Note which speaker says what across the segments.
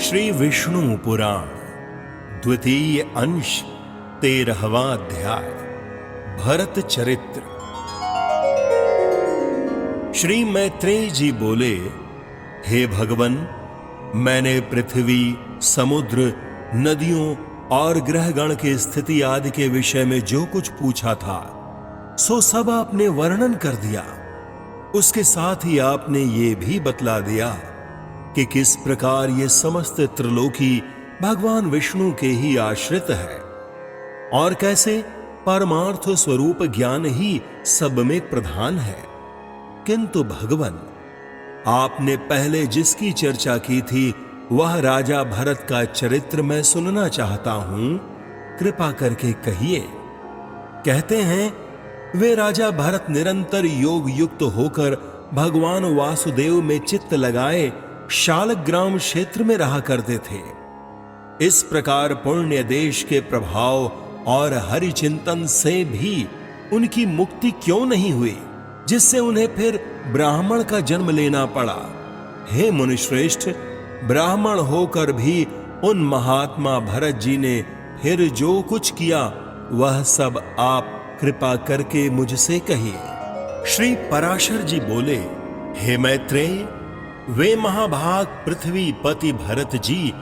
Speaker 1: श्री विष्णु पुराण द्वितीय अंश 13वां अध्याय भरत चरित्र। श्री मैत्रेय जी बोले, हे भगवन, मैंने पृथ्वी, समुद्र, नदियों और ग्रहगण की स्थिति आदि के विषय में जो कुछ पूछा था सो सब आपने वर्णन कर दिया। उसके साथ ही आपने ये भी बतला दिया कि किस प्रकार ये समस्त त्रिलोकी भगवान विष्णु के ही आश्रित है और कैसे परमार्थ स्वरूप ज्ञान ही सब में प्रधान है। किंतु भगवन, आपने पहले जिसकी चर्चा की थी वह राजा भरत का चरित्र मैं सुनना चाहता हूं, कृपा करके कहिए। कहते हैं वे राजा भरत निरंतर योग युक्त होकर भगवान वासुदेव में चित्त लगाए शालग्राम क्षेत्र में रहा करते थे। इस प्रकार पुण्य देश के प्रभाव और हरि चिंतन से भी उनकी मुक्ति क्यों नहीं हुई, जिससे उन्हें फिर ब्राह्मण का जन्म लेना पड़ा। हे मुनिश्रेष्ठ, ब्राह्मण होकर भी उन महात्मा भरत जी ने फिर जो कुछ किया वह सब आप कृपा करके मुझसे कहिए। श्री पराशर जी बोले, हे मैत्रेय, वे महाभाग पृथ्वी पति भरत जी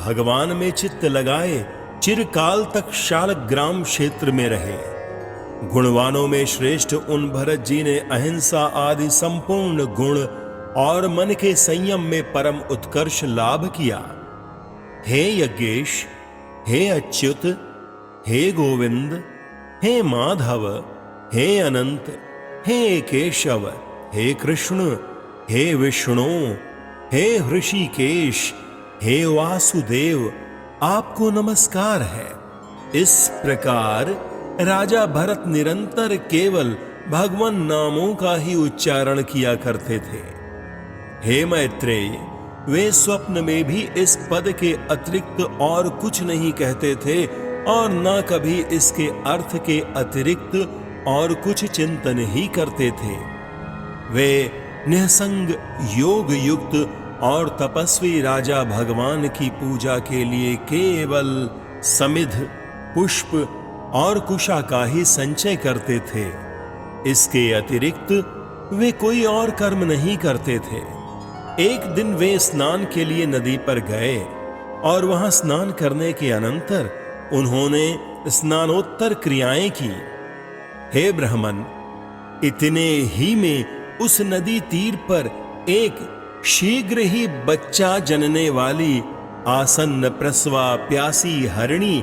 Speaker 1: भगवान में चित्त लगाए चिरकाल तक शालग्राम क्षेत्र में रहे। गुणवानों में श्रेष्ठ उन भरत जी ने अहिंसा आदि संपूर्ण गुण और मन के संयम में परम उत्कर्ष लाभ किया। हे यज्ञेश, हे अच्युत, हे गोविंद, हे माधव, हे अनंत, हे केशव, हे कृष्ण, हे विष्णु, हे ऋषिकेश, हे वासुदेव, आपको नमस्कार है। इस प्रकार राजा भरत निरंतर केवल भगवान नामों का ही उच्चारण किया करते थे। हे मैत्रेय, वे स्वप्न में भी इस पद के अतिरिक्त और कुछ नहीं कहते थे और न कभी इसके अर्थ के अतिरिक्त और कुछ चिंतन ही करते थे। वे निःसंग योग युक्त और तपस्वी राजा भगवान की पूजा के लिए केवल समिध, पुष्प और कुशा का ही संचय करते थे। इसके अतिरिक्त वे कोई और कर्म नहीं करते थे। एक दिन वे स्नान के लिए नदी पर गए और वहां स्नान करने के अनंतर उन्होंने स्नानोत्तर क्रियाएं की। हे ब्राह्मण, इतने ही में उस नदी तीर पर एक शीघ्र ही बच्चा जनने वाली आसन्न प्रसवा प्यासी हरिणी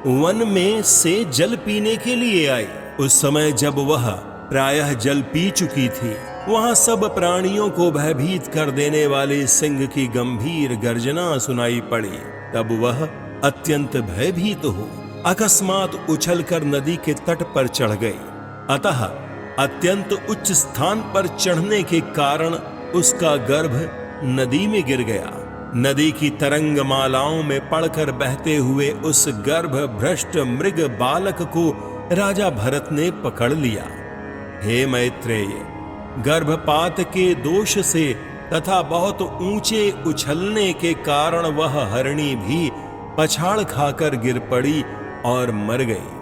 Speaker 1: वन में से जल पीने के लिए आई। उस समय जब वह प्रायः जल पी चुकी थी, वहां सब प्राणियों को भयभीत कर देने वाले सिंह की गंभीर गर्जना सुनाई पड़ी। तब वह अत्यंत भयभीत हो अकस्मात उछलकर नदी के तट पर चढ़ गई। अतः अत्यंत उच्च स्थान पर चढ़ने के कारण उसका गर्भ नदी में गिर गया। नदी की तरंग मालाओं में पड़कर बहते हुए उस गर्भ भ्रष्ट मृग बालक को राजा भरत ने पकड़ लिया। हे मैत्रेय, गर्भपात के दोष से तथा बहुत ऊंचे उछलने के कारण वह हरिणी भी पछाड़ खाकर गिर पड़ी और मर गई।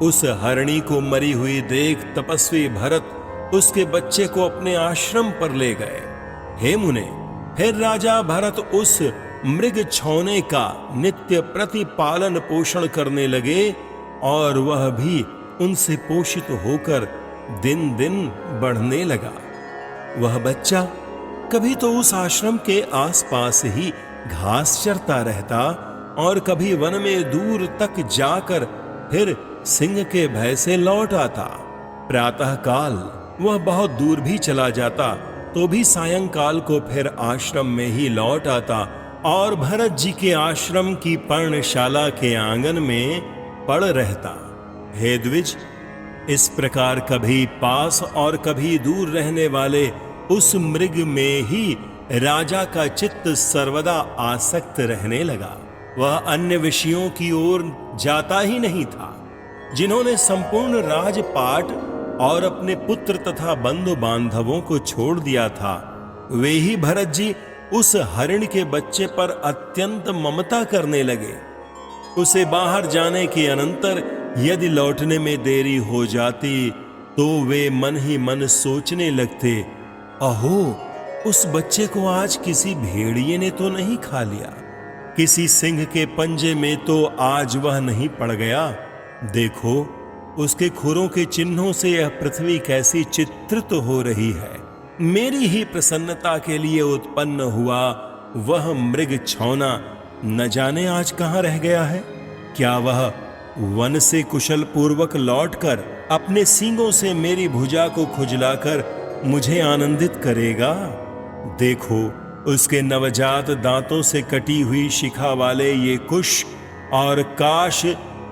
Speaker 1: उस हरिणी को मरी हुई देख तपस्वी भरत उसके बच्चे को अपने आश्रम पर ले गए। हे मुने, फिर राजा भरत उस मृग छौने का नित्य प्रतिपालन पोषण करने लगे और वह भी उनसे पोषित होकर दिन दिन बढ़ने लगा। वह बच्चा कभी तो उस आश्रम के आसपास ही घास चरता रहता और कभी वन में दूर तक जाकर फिर सिंह के भय से लौट आता। प्रातः काल वह बहुत दूर भी चला जाता तो भी सायंकाल को फिर आश्रम में ही लौट आता और भरत जी के आश्रम की पर्णशाला के आंगन में पड़ रहता। हे द्विज, इस प्रकार कभी पास और कभी दूर रहने वाले उस मृग में ही राजा का चित्त सर्वदा आसक्त रहने लगा। वह अन्य विषयों की ओर जाता ही नहीं था। जिन्होंने संपूर्ण राजपाट और अपने पुत्र तथा बंधु बांधवों को छोड़ दिया था, वे ही भरत जी उस हरिण के बच्चे पर अत्यंत ममता करने लगे। उसे बाहर जाने के अनंतर यदि लौटने में देरी हो जाती तो वे मन ही मन सोचने लगते, अहो, उस बच्चे को आज किसी भेड़िए ने तो नहीं खा लिया, किसी सिंह के पंजे में तो आज वह नहीं पड़ गया। देखो, उसके खुरों के चिन्हों से यह पृथ्वी कैसी चित्रित हो रही है। मेरी ही प्रसन्नता के लिए उत्पन्न हुआ वह मृग छौना न जाने आज कहां रह गया है। क्या वह वन से कुशल पूर्वक लौटकर अपने सींगों से मेरी भुजा को खुजलाकर मुझे आनंदित करेगा? देखो, उसके नवजात दांतों से कटी हुई शिखा वाले ये कुश और काश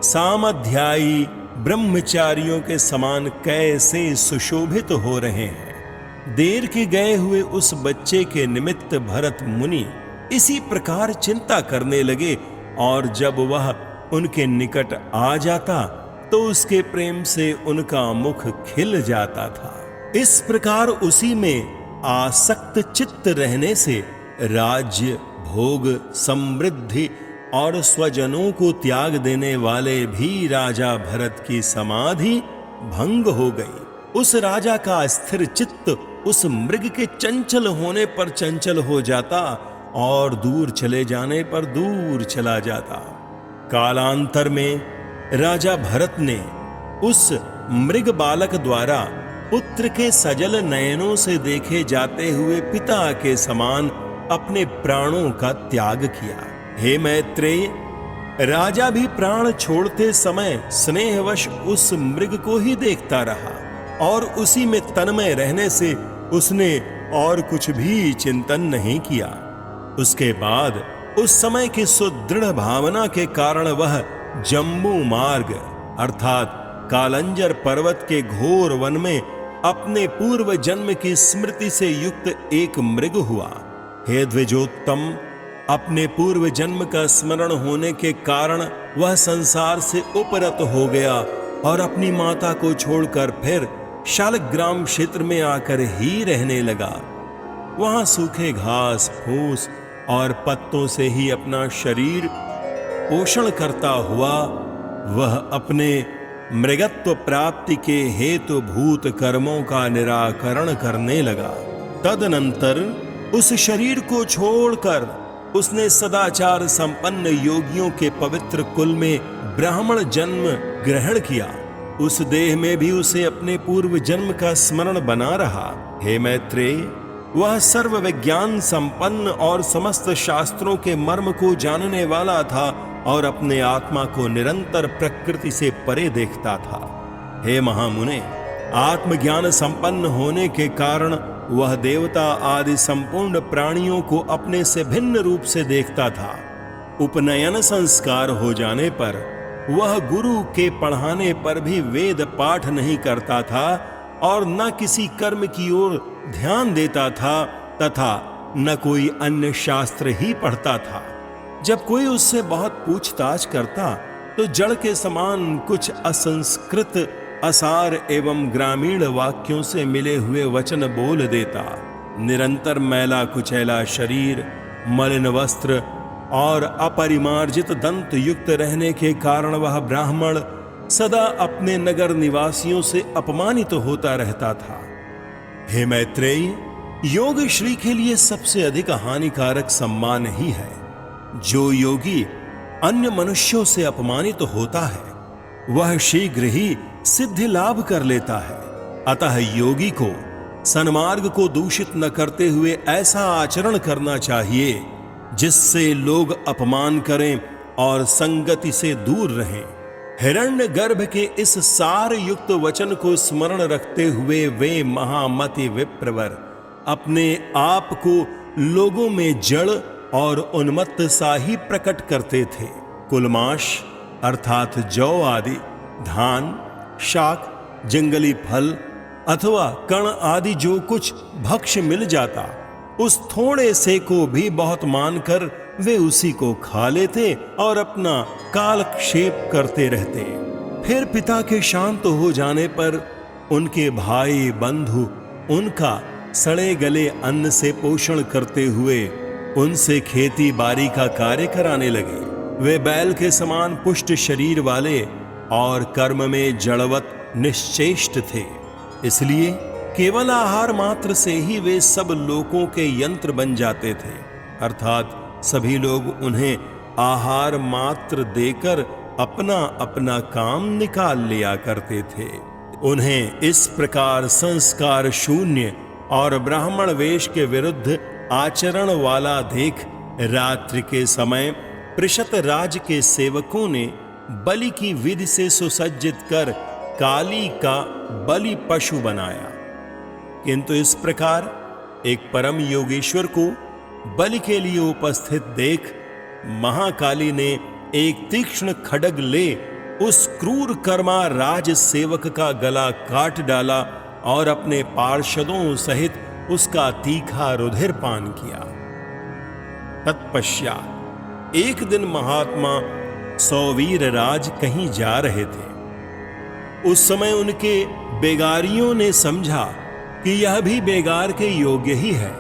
Speaker 1: सामध्यायी ब्रह्मचारियों के समान कैसे सुशोभित हो रहे हैं। देर के गए हुए उस बच्चे के निमित्त भरत मुनि इसी प्रकार चिंता करने लगे, और जब वह उनके निकट आ जाता तो उसके प्रेम से उनका मुख खिल जाता था। इस प्रकार उसी में आसक्त चित्त रहने से राज्य, भोग, समृद्धि और स्वजनों को त्याग देने वाले भी राजा भरत की समाधि भंग हो गई। उस राजा का स्थिर चित्त उस मृग के चंचल होने पर चंचल हो जाता और दूर चले जाने पर दूर चला जाता। कालांतर में राजा भरत ने उस मृग बालक द्वारा पुत्र के सजल नयनों से देखे जाते हुए पिता के समान अपने प्राणों का त्याग किया। हे मैत्रेय, राजा भी प्राण छोड़ते समय स्नेहवश उस मृग को ही देखता रहा और उसी में तन्मय रहने से उसने और कुछ भी चिंतन नहीं किया। उसके बाद उस समय की सुदृढ़ भावना के कारण वह जम्बू मार्ग अर्थात कालंजर पर्वत के घोर वन में अपने पूर्व जन्म की स्मृति से युक्त एक मृग हुआ। हे द्विजोत्तम, अपने पूर्व जन्म का स्मरण होने के कारण वह संसार से उपरत हो गया और अपनी माता को छोड़कर फिर शालग्राम क्षेत्र में आकर ही रहने लगा। वहां सूखे घास, फूस और पत्तों से ही अपना शरीर पोषण करता हुआ वह अपने मृगत्व प्राप्ति के हेतु भूत कर्मों का निराकरण करने लगा। तदनंतर उस शरीर को छोड़कर उसने सदाचार संपन्न योगियों के पवित्र कुल में ब्राह्मण जन्म ग्रहण किया। उस देह में भी उसे अपने पूर्व जन्म का स्मरण बना रहा। हे मैत्रेय, वह सर्व विज्ञान संपन्न और समस्त शास्त्रों के मर्म को जानने वाला था और अपने आत्मा को निरंतर प्रकृति से परे देखता था। हे महामुने, आत्मज्ञान संपन्न होने के कारण वह देवता आदि संपूर्ण प्राणियों को अपने से भिन्न रूप से देखता था। उपनयन संस्कार हो जाने पर वह गुरु के पढ़ाने पर भी वेद पाठ नहीं करता था और न किसी कर्म की ओर ध्यान देता था तथा न कोई अन्य शास्त्र ही पढ़ता था। जब कोई उससे बहुत पूछताछ करता तो जड़ के समान कुछ असंस्कृत, असार एवं ग्रामीण वाक्यों से मिले हुए वचन बोल देता। निरंतर मैला कुचैला शरीर, मलिन वस्त्र और अपरिमार्जित दंत युक्त रहने के कारण वह ब्राह्मण सदा अपने नगर निवासियों से अपमानित होता रहता था। हे मैत्रेय, योग श्री के लिए सबसे अधिक हानिकारक सम्मान ही है। जो योगी अन्य मनुष्यों से अपमानित होता है वह शीघ्र ही सिद्धि लाभ कर लेता है। अतः योगी को सन्मार्ग को दूषित न करते हुए ऐसा आचरण करना चाहिए जिससे लोग अपमान करें और संगति से दूर रहें। हिरण्य गर्भ के इस सार युक्त वचन को स्मरण रखते हुए वे महामति विप्रवर अपने आप को लोगों में जड़ और उन्मत्त सा ही प्रकट करते थे। कुलमाश अर्थात जौ आदि, धान, शाक, जंगली फल अथवा कण आदि जो कुछ भक्ष्य मिल जाता, उस थोड़े से को भी बहुत मानकर वे उसी को खा लेते और अपना कालक्षेप करते रहते। फिर पिता के शांत हो जाने पर उनके भाई बंधु उनका सड़े गले अन्न से पोषण करते हुए उनसे खेती बाड़ी का कार्य कराने लगे। वे बैल के समान पुष्ट शरीर वाले और कर्म में जड़वत निश्चेष्ट थे, इसलिए केवल आहार मात्र से ही वे सब लोगों के यंत्र बन जाते थे, अर्थात सभी लोग उन्हें आहार मात्र देकर अपना अपना काम निकाल लिया करते थे। उन्हें इस प्रकार संस्कार शून्य और ब्राह्मण वेश के विरुद्ध आचरण वाला देख रात्रि के समय पृषत राज के सेवकों ने बलि की विधि से सुसज्जित कर काली का बलि पशु बनाया। किंतु इस प्रकार एक परम योगेश्वर को बलि के लिए उपस्थित देख महाकाली ने एक तीक्ष्ण खड्ग ले उस क्रूर कर्मा राज सेवक का गला काट डाला और अपने पार्षदों सहित उसका तीखा रुधिर पान किया। तत्पश्चात एक दिन महात्मा सौवीर राज कहीं जा रहे थे। उस समय उनके बेगारियों ने समझा कि यह भी बेगार के योग्य ही है।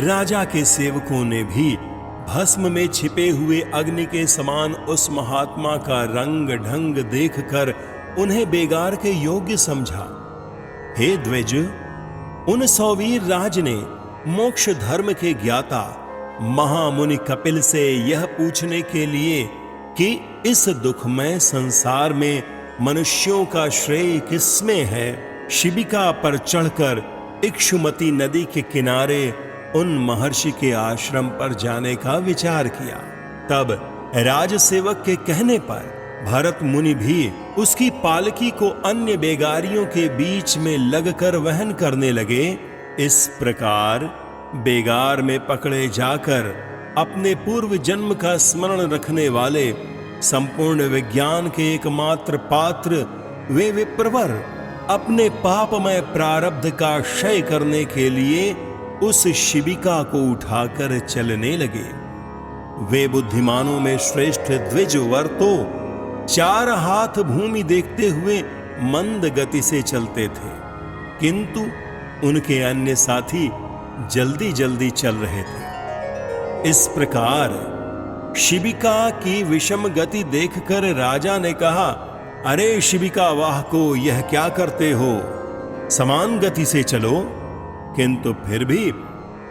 Speaker 1: राजा के सेवकों ने भी भस्म में छिपे हुए अग्नि के समान उस महात्मा का रंग ढंग देखकर उन्हें बेगार के योग्य समझा। हे द्विज, उन सौवीर राज ने मोक्ष धर्म के ज्ञाता महामुनि कपिल से यह पूछने के लिए कि इस दुखमय संसार में मनुष्यों का श्रेय किसमें है, शिबिका पर चढ़कर इक्षुमती नदी के किनारे उन महर्षि के आश्रम पर जाने का विचार किया। तब राजसेवक के कहने पर भरत मुनि भी उसकी पालकी को अन्य बेगारियों के बीच में लगकर वहन करने लगे। इस प्रकार बेगार में पकड़े जाकर अपने पूर्व जन्म का स्मरण रखने वाले संपूर्ण विज्ञान के एकमात्र पात्र वे विप्रवर अपने पापमय प्रारब्ध का क्षय करने के लिए उस शिबिका को उठाकर चलने लगे। वे बुद्धिमानों में श्रेष्ठ द्विजवर तो 4 हाथ भूमि देखते हुए मंद गति से चलते थे, किंतु उनके अन्य साथी जल्दी जल्दी चल रहे थे। इस प्रकार शिबिका की विषम गति देखकर राजा ने कहा, अरे शिबिका वाह को यह क्या करते हो, समान गति से चलो। किंतु फिर भी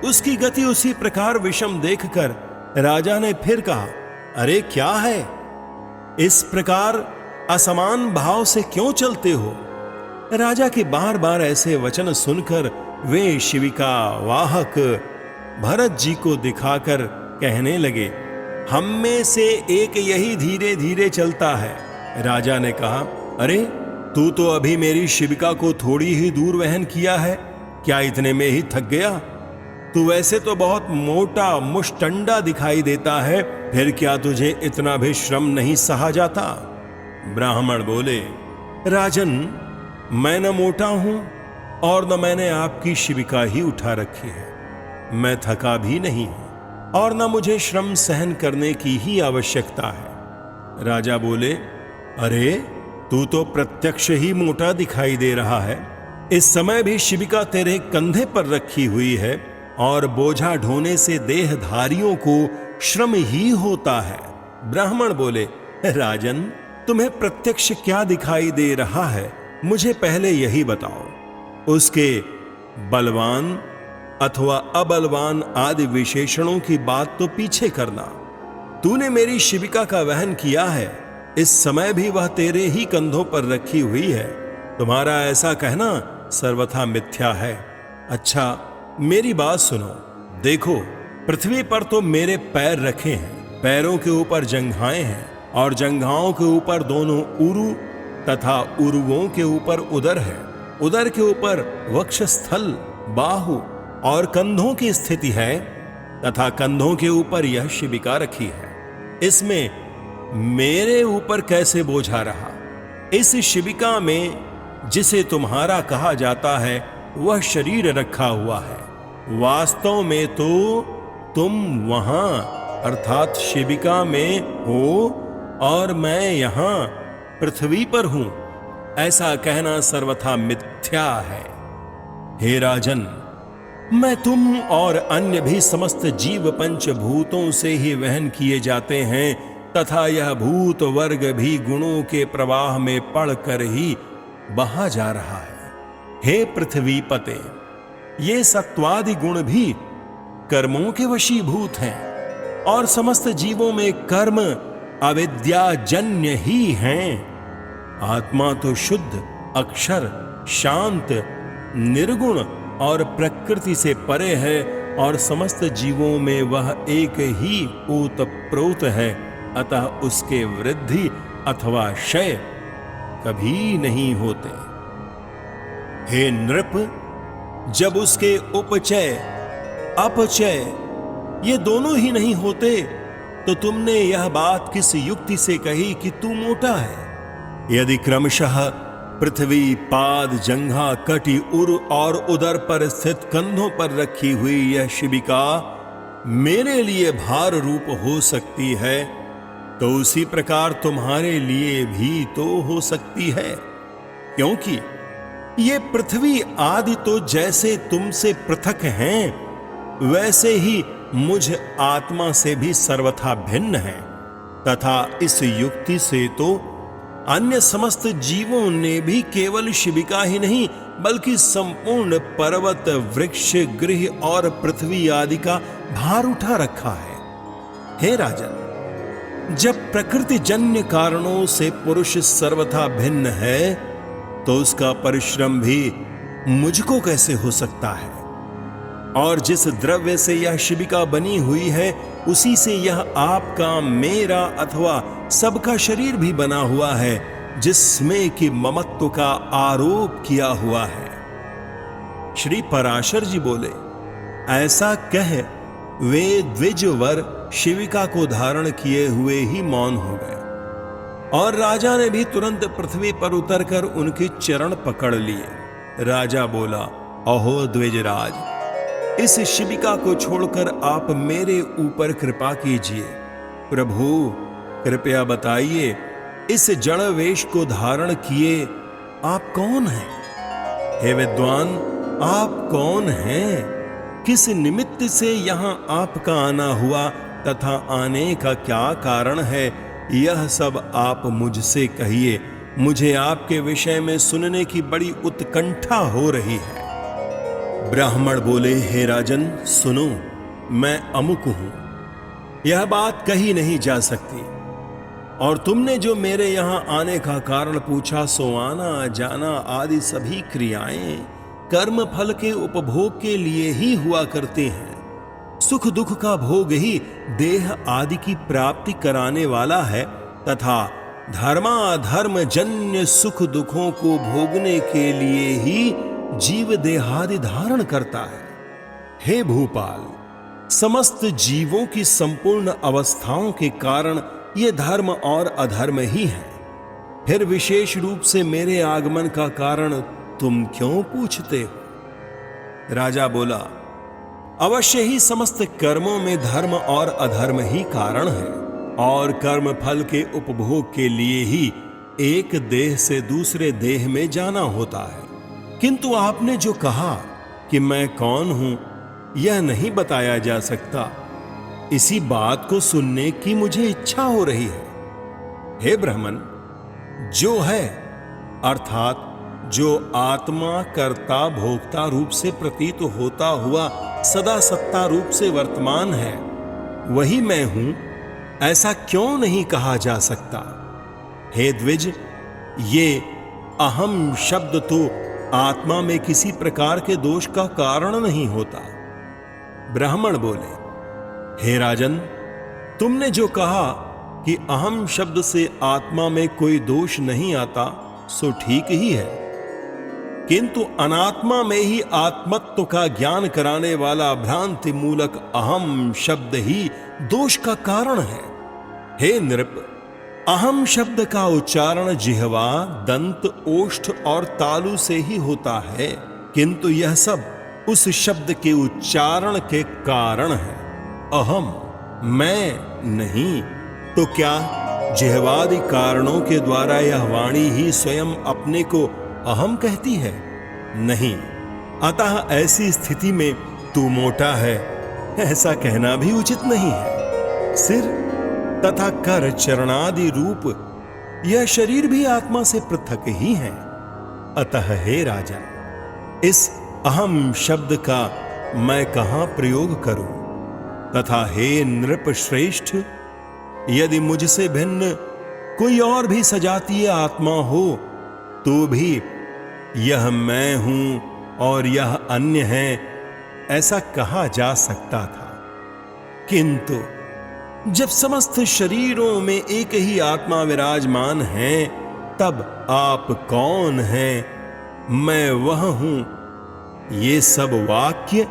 Speaker 1: उसकी गति उसी प्रकार विषम देखकर राजा ने फिर कहा, अरे क्या है, इस प्रकार असमान भाव से क्यों चलते हो। राजा के बार बार ऐसे वचन सुनकर वे शिबिका वाहक भरत जी को दिखाकर कहने लगे, हम में से एक यही धीरे धीरे चलता है। राजा ने कहा, अरे तू तो अभी मेरी शिबिका को थोड़ी ही दूर वहन किया है, क्या इतने में ही थक गया। तू वैसे तो बहुत मोटा मुष्टंडा दिखाई देता है, फिर क्या तुझे इतना भी श्रम नहीं सहा जाता। ब्राह्मण बोले, राजन, मैं न मोटा हूं और न मैंने आपकी शिबिका ही उठा रखी है, मैं थका भी नहीं हूं और न मुझे श्रम सहन करने की ही आवश्यकता है। राजा बोले, अरे तू तो प्रत्यक्ष ही मोटा दिखाई दे रहा है, इस समय भी शिबिका तेरे कंधे पर रखी हुई है और बोझा ढोने से देहधारियों को श्रम ही होता है। ब्राह्मण बोले, राजन, तुम्हें प्रत्यक्ष क्या दिखाई दे रहा है, मुझे पहले यही बताओ। उसके बलवान अथवा अबलवान आदि विशेषणों की बात तो पीछे करना। तूने मेरी शिबिका का वहन किया है, इस समय भी वह तेरे ही कंधों पर रखी हुई है। तुम्हारा ऐसा कहना सर्वथा मिथ्या है। अच्छा, मेरी बात सुनो। देखो, पृथ्वी पर तो मेरे पैर रखे हैं, पैरों के ऊपर जंघाएं हैं और जंघाओं के ऊपर दोनों उरु तथा उरुओं के ऊपर उदर है, उदर के ऊपर वक्षस्थल, बाहु और कंधों की स्थिति है तथा कंधों के ऊपर यह शिबिका रखी है। इसमें मेरे ऊपर कैसे बोझा रहा। इस शिबिका में जिसे तुम्हारा कहा जाता है वह शरीर रखा हुआ है, वास्तव में तो तुम वहां अर्थात शिबिका में हो और मैं यहां पृथ्वी पर हूं, ऐसा कहना सर्वथा मिथ्या है। हे राजन, मैं तुम और अन्य भी समस्त जीव पंचभूतों से ही वहन किए जाते हैं तथा यह भूत वर्ग भी गुणों के प्रवाह में पड़कर ही बहा जा रहा है। हे पृथ्वी पते, ये सत्वादि गुण भी कर्मों के वशीभूत हैं और समस्त जीवों में कर्म अविद्याजन्य ही हैं। आत्मा तो शुद्ध, अक्षर, शांत, निर्गुण और प्रकृति से परे है और समस्त जीवों में वह एक ही ओतप्रोत है, अतः उसके वृद्धि अथवा क्षय कभी नहीं होते। हे नृप, जब उसके उपचय अपचय ये दोनों ही नहीं होते तो तुमने यह बात किस युक्ति से कही कि तू मोटा है? यदि क्रमशः पृथ्वी, पाद, जंघा, कटी, उर और उदर पर स्थित कंधों पर रखी हुई यह शिबिका मेरे लिए भार रूप हो सकती है, तो उसी प्रकार तुम्हारे लिए भी तो हो सकती है, क्योंकि ये पृथ्वी आदि तो जैसे तुमसे पृथक हैं वैसे ही मुझ आत्मा से भी सर्वथा भिन्न है, तथा इस युक्ति से तो अन्य समस्त जीवों ने भी केवल शिबिका ही नहीं बल्कि संपूर्ण पर्वत, वृक्ष, गृह और पृथ्वी आदि का भार उठा रखा है। हे राजन, जब प्रकृति जन्य कारणों से पुरुष सर्वथा भिन्न है तो उसका परिश्रम भी मुझको कैसे हो सकता है? और जिस द्रव्य से यह शिबिका बनी हुई है उसी से यह आपका, मेरा अथवा सबका शरीर भी बना हुआ है, जिसमें कि ममत्व का आरोप किया हुआ है। श्री पराशर जी बोले, ऐसा कह वे द्विजवर शिविका को धारण किए हुए ही मौन हो गए और राजा ने भी तुरंत पृथ्वी पर उतरकर उनके चरण पकड़ लिए। राजा बोला, अहो द्विजराज, इस शिबिका को छोड़कर आप मेरे ऊपर कृपा कीजिए। प्रभु, कृपया बताइए, इस जड़ वेश को धारण किए आप कौन हैं? हे विद्वान, आप कौन हैं? किस निमित्त से यहां आपका आना हुआ तथा आने का क्या कारण है? यह सब आप मुझसे कहिए। मुझे आपके विषय में सुनने की बड़ी उत्कंठा हो रही है। ब्राह्मण बोले, हे राजन सुनो, मैं अमुक हूं, यह बात कही नहीं जा सकती, और तुमने जो मेरे यहां आने का कारण पूछा सो आना जाना आदि सभी क्रियाएं कर्म फल के उपभोग के लिए ही हुआ करते हैं। सुख दुख का भोग ही देह आदि की प्राप्ति कराने वाला है तथा धर्माधर्म जन्य सुख दुखों को भोगने के लिए ही जीव देहादि धारण करता है। हे भूपाल, समस्त जीवों की संपूर्ण अवस्थाओं के कारण ये धर्म और अधर्म ही है। फिर विशेष रूप से मेरे आगमन का कारण तुम क्यों पूछते हो? राजा बोला, अवश्य ही समस्त कर्मों में धर्म और अधर्म ही कारण है और कर्म फल के उपभोग के लिए ही एक देह से दूसरे देह में जाना होता है। किंतु आपने जो कहा कि मैं कौन हूं यह नहीं बताया जा सकता, इसी बात को सुनने की मुझे इच्छा हो रही है। हे ब्राह्मण, जो है अर्थात जो आत्मा कर्ता भोक्ता रूप से प्रतीत होता हुआ सदा सत्ता रूप से वर्तमान है, वही मैं हूं, ऐसा क्यों नहीं कहा जा सकता? हे द्विज, ये अहम शब्द तो आत्मा में किसी प्रकार के दोष का कारण नहीं होता। ब्राह्मण बोले, हे राजन, तुमने जो कहा कि अहम शब्द से आत्मा में कोई दोष नहीं आता सो ठीक ही है, किंतु अनात्मा में ही आत्मत्व का ज्ञान कराने वाला भ्रांति मूलक अहम शब्द ही दोष का कारण है। हे नृप, अहम शब्द का उच्चारण जिह्वा, दंत, ओष्ठ और तालु से ही होता है, किंतु यह सब उस शब्द के उच्चारण के कारण है, अहम मैं नहीं। तो क्या जिह्वादि कारणों के द्वारा यह वाणी ही स्वयं अपने को अहम कहती है? नहीं। अतः ऐसी स्थिति में तू मोटा है ऐसा कहना भी उचित नहीं है। सिर तथा कर चरणादि रूप यह शरीर भी आत्मा से पृथक ही है। अतः हे राजन, इस अहम शब्द का मैं कहां प्रयोग करूं? तथा हे नृप श्रेष्ठ, यदि मुझसे भिन्न कोई और भी सजातीय आत्मा हो तो भी यह मैं हूं और यह अन्य है ऐसा कहा जा सकता था। किंतु जब समस्त शरीरों में एक ही आत्मा विराजमान है, तब आप कौन हैं, मैं वह हूं, ये सब वाक्य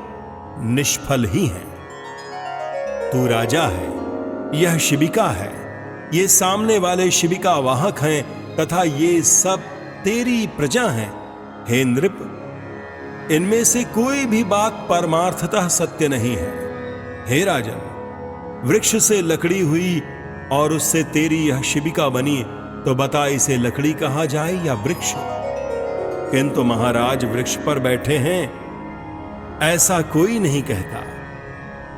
Speaker 1: निष्फल ही हैं। तू राजा है, यह शिबिका है, ये सामने वाले शिबिका वाहक हैं तथा ये सब तेरी प्रजा हैं। हे नृप, इनमें से कोई भी बात परमार्थतः सत्य नहीं है। हे राजन, वृक्ष से लकड़ी हुई और उससे तेरी यह शिबिका बनी, तो बता इसे लकड़ी कहा जाए या वृक्ष? किंतु महाराज वृक्ष पर बैठे हैं ऐसा कोई नहीं कहता,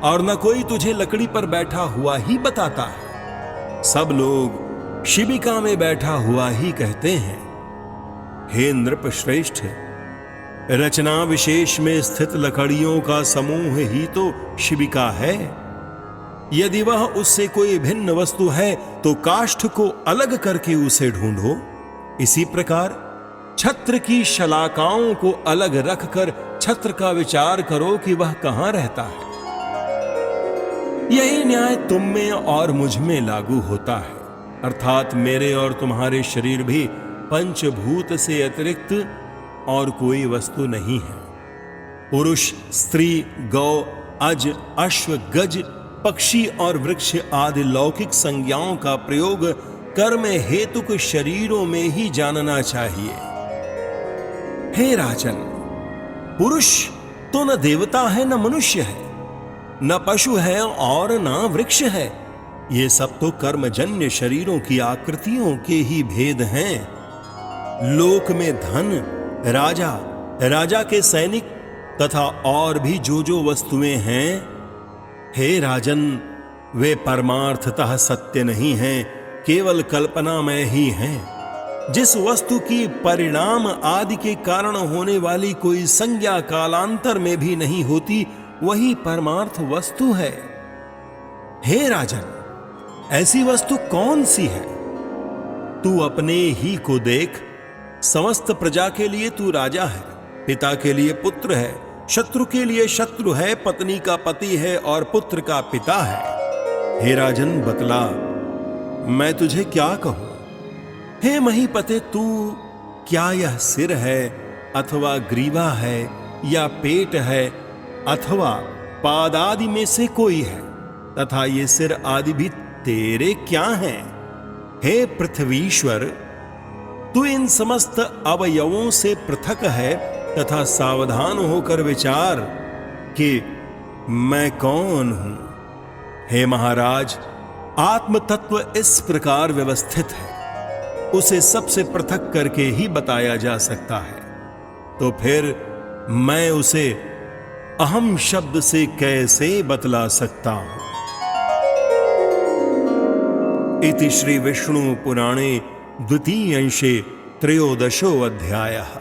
Speaker 1: और न कोई तुझे लकड़ी पर बैठा हुआ ही बताता है। सब लोग शिबिका में बैठा हुआ ही कहते हैं। हे नृप श्रेष्ठ, रचना विशेष में स्थित लकड़ियों का समूह ही तो शिबिका है। यदि वह उससे कोई भिन्न वस्तु है तो काष्ठ को अलग करके उसे ढूंढो। इसी प्रकार छत्र की शलाकाओं को अलग रखकर छत्र का विचार करो कि वह कहां रहता है। यही न्याय तुम में और मुझ में लागू होता है, अर्थात मेरे और तुम्हारे शरीर भी पंचभूत से अतिरिक्त और कोई वस्तु नहीं है। पुरुष, स्त्री, गौ, अज, अश्व, गज, पक्षी और वृक्ष आदि लौकिक संज्ञाओं का प्रयोग कर्म हेतुक शरीरों में ही जानना चाहिए। हे राजन, पुरुष तो न देवता है न मनुष्य है, न पशु है और न वृक्ष है। ये सब तो कर्मजन्य शरीरों की आकृतियों के ही भेद हैं। लोक में धन, राजा, राजा के सैनिक तथा और भी जो वस्तुएं हैं, हे राजन, वे परमार्थतः सत्य नहीं हैं, केवल कल्पनामय ही हैं। जिस वस्तु की परिणाम आदि के कारण होने वाली कोई संज्ञा कालांतर में भी नहीं होती, वही परमार्थ वस्तु है। हे राजन, ऐसी वस्तु कौन सी है? तू अपने ही को देख। समस्त प्रजा के लिए तू राजा है, पिता के लिए पुत्र है, शत्रु के लिए शत्रु है, पत्नी का पति है और पुत्र का पिता है। हे राजन, बतला, मैं तुझे क्या कहूं? हे महीपते, तू क्या यह सिर है अथवा ग्रीवा है या पेट है अथवा पाद आदि में से कोई है? तथा ये सिर आदि भी तेरे क्या हैं? हे पृथ्वीश्वर, तू इन समस्त अवयवों से पृथक है तथा सावधान होकर विचार कि मैं कौन हूं। हे महाराज, आत्म तत्व इस प्रकार व्यवस्थित है, उसे सबसे पृथक करके ही बताया जा सकता है। तो फिर मैं उसे अहम शब्द से कैसे बतला सकता हूं? इति श्री विष्णु पुराणे द्वितीय अंशे 13 अध्यायः।